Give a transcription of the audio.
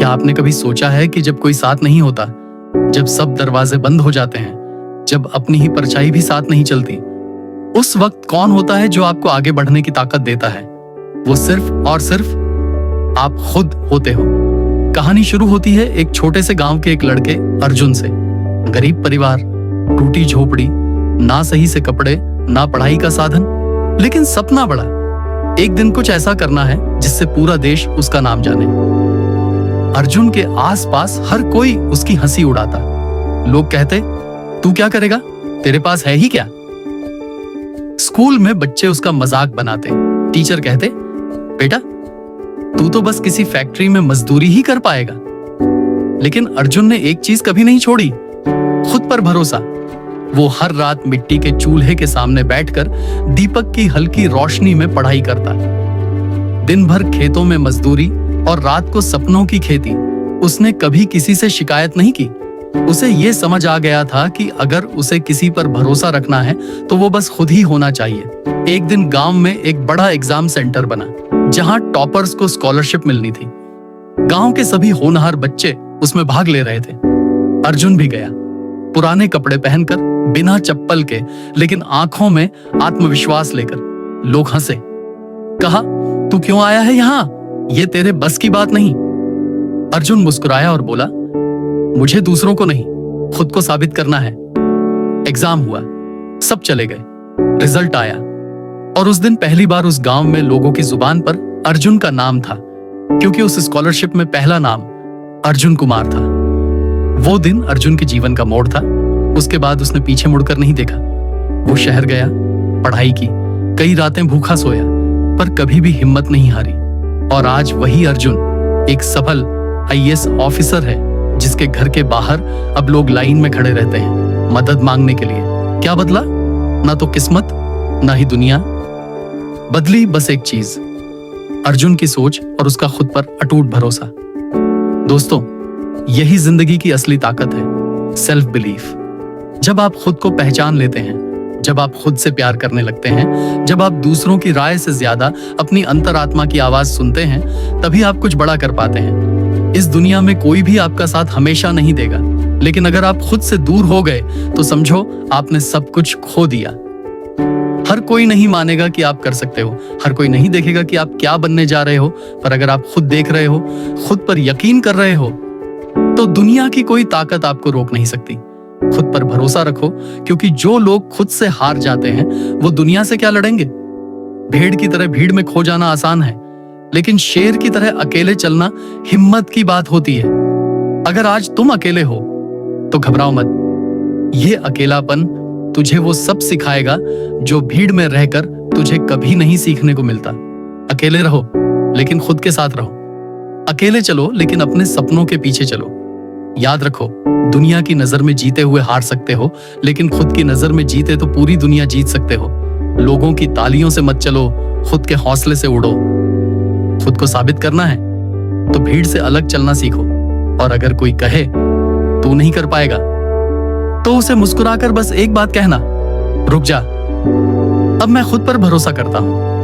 क्या आपने कभी सोचा है कि जब कोई साथ नहीं होता, जब सब दरवाजे बंद हो जाते हैं, जब अपनी ही परछाई भी साथ नहीं चलती, उस वक्त कौन होता है जो आपको आगे बढ़ने की ताकत देता है? वो सिर्फ और सिर्फ आप खुद होते हो। कहानी शुरू होती है एक छोटे से गांव के एक लड़के अर्जुन से। गरीब परिवार, टूटी झोपड़ी, ना सही से कपड़े, ना पढ़ाई का साधन, लेकिन सपना बड़ा। एक दिन कुछ ऐसा करना है जिससे पूरा देश उसका नाम जाने। अर्जुन के आसपास हर कोई उसकी हंसी उड़ाता। लोग कहते, तू क्या करेगा, तेरे पास है ही क्या? स्कूल में बच्चे उसका मजाक बनाते। टीचर कहते, बेटा तू तो बस किसी फैक्ट्री में मजदूरी ही कर पाएगा। लेकिन अर्जुन ने एक चीज कभी नहीं छोड़ी, खुद पर भरोसा। वो हर रात मिट्टी के चूल्हे के सामने बैठकर दीपक की हल्की रोशनी में पढ़ाई करता। दिन भर खेतों में मजदूरी और रात को सपनों की खेती। उसने कभी किसी से शिकायत नहीं की। उसे ये समझ आ गया था कि अगर उसे किसी पर भरोसा रखना है तो वो बस खुद ही होना चाहिए। एक दिन गांव में एक बड़ा एग्जाम सेंटर बना, जहां टॉपर्स को स्कॉलरशिप मिलनी थी। गांव के सभी होनहार बच्चे उसमें भाग ले रहे थे। अर्जुन भी गया, पुराने कपड़े पहनकर, बिना चप्पल के, लेकिन आंखों में आत्मविश्वास लेकर। लोग हंसे, कहा, तू क्यों आया है यहाँ? ये तेरे बस की बात नहीं। अर्जुन मुस्कुराया और बोला, मुझे दूसरों को नहीं, खुद को साबित करना है। एग्जाम हुआ, सब चले गए, रिजल्ट आया, और उस दिन पहली बार उस गांव में लोगों की जुबान पर अर्जुन का नाम था, क्योंकि उस स्कॉलरशिप में पहला नाम अर्जुन कुमार था। वो दिन अर्जुन के जीवन का मोड़ था। उसके बाद उसने पीछे मुड़कर नहीं देखा। वो शहर गया, पढ़ाई की, कई रातें भूखा सोया, पर कभी भी हिम्मत नहीं हारी। और आज वही अर्जुन एक सफल आईएएस ऑफिसर है, जिसके घर के बाहर अब लोग लाइन में खड़े रहते हैं मदद मांगने के लिए। क्या बदला? ना तो किस्मत, ना ही दुनिया। बदली बस एक चीज, अर्जुन की सोच और उसका खुद पर अटूट भरोसा। दोस्तों, यही जिंदगी की असली ताकत है, सेल्फ बिलीफ। जब आप खुद को पहचान लेते हैं, जब आप खुद से प्यार करने लगते हैं, जब आप दूसरों की राय से ज्यादा अपनी अंतरात्मा की आवाज सुनते हैं, तभी आप कुछ बड़ा कर पाते हैं। इस दुनिया में कोई भी आपका साथ हमेशा नहीं देगा, लेकिन अगर आप खुद से दूर हो गए तो समझो आपने सब कुछ खो दिया। हर कोई नहीं मानेगा कि आप कर सकते हो, हर कोई नहीं देखेगा कि आप क्या बनने जा रहे हो, पर अगर आप खुद देख रहे हो, खुद पर यकीन कर रहे हो, तो दुनिया की कोई ताकत आपको रोक नहीं सकती। खुद पर भरोसा रखो, क्योंकि जो लोग खुद से हार जाते हैं वो दुनिया से क्या लड़ेंगे? भेड़ की तरह भीड़ में खो जाना आसान है, लेकिन शेर की तरह अकेले चलना हिम्मत की बात होती है। अगर आज तुम अकेले हो तो घबराओ मत। ये अकेलापन तुझे वो सब सिखाएगा जो भीड़ में रहकर तुझे कभी नहीं सीखने को मिलता। अकेले रहो, लेकिन खुद के साथ रहो। अकेले चलो, लेकिन अपने सपनों के पीछे चलो। याद रखो, दुनिया की नजर में जीते हुए हार सकते हो, लेकिन खुद की नजर में जीते तो पूरी दुनिया जीत सकते हो। लोगों की तालियों से मत चलो, खुद के हौसले से उड़ो। खुद को साबित करना है तो भीड़ से अलग चलना सीखो। और अगर कोई कहे तू नहीं कर पाएगा, तो उसे मुस्कुराकर बस एक बात कहना, रुक जा, अब मैं खुद पर भरोसा करता हूं।